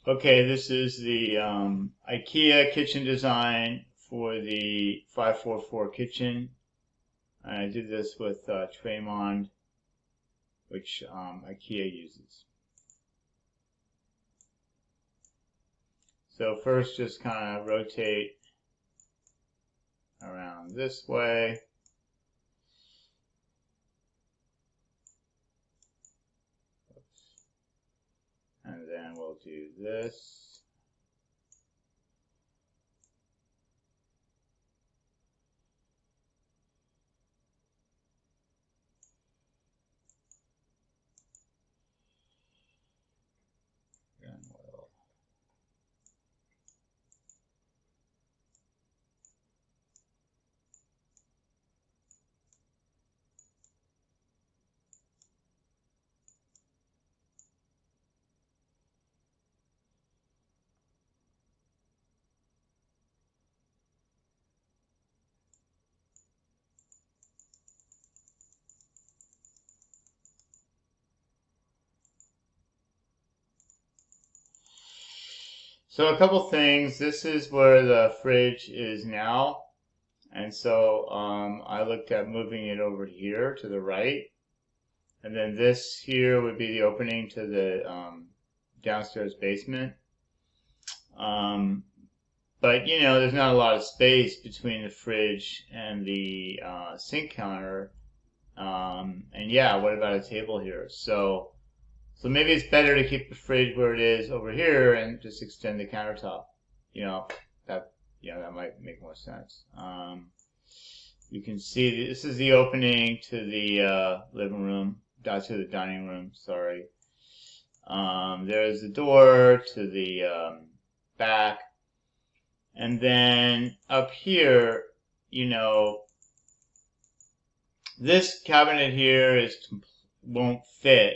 Okay, this is the Ikea kitchen design for the 544 kitchen. And I did this with Traymond, which Ikea uses. So first just kind of rotate around this way. And then we'll do this. And we'll So a couple things. This is where the fridge is now. And so I looked at moving it over here to the right. And then this here would be the opening to the downstairs basement. But you know, there's not a lot of space between the fridge and the sink counter. And yeah, what about a table here? So maybe it's better to keep the fridge where it is over here and just extend the countertop. You know, that might make more sense. You can see this is the opening to the living room, to the dining room. Sorry. There's the door to the back, and then up here, you know, this cabinet here won't fit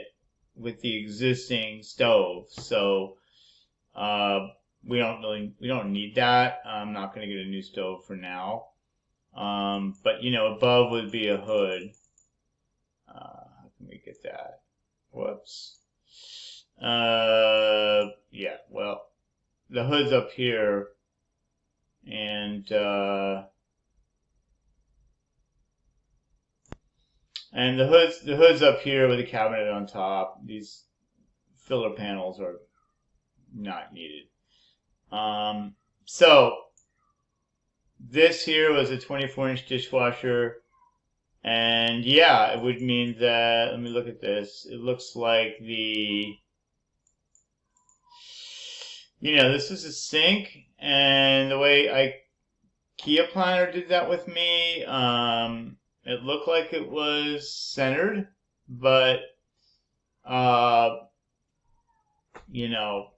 with the existing stove, so we don't need that. I'm not going to get a new stove for now. But you know, above would be a hood. How can we get that? Whoops. Yeah. Well, the hood's up here, and the hood's up here with a cabinet on top. These filler panels are not needed. So this here was a 24-inch dishwasher, and yeah, it would mean that, let me look at this. It looks like this is a sink, and the way IKEA planner did that with me, it looked like it was centered, but you know,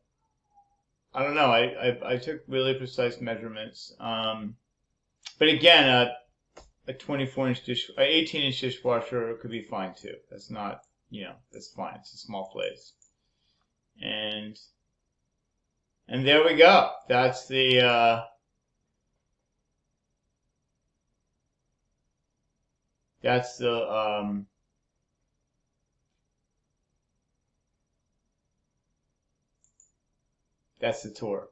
I don't know. I took really precise measurements. But again, a 24-inch 18-inch dishwasher could be fine too. That's not, that's fine. It's a small place. And there we go. That's the that's the tour.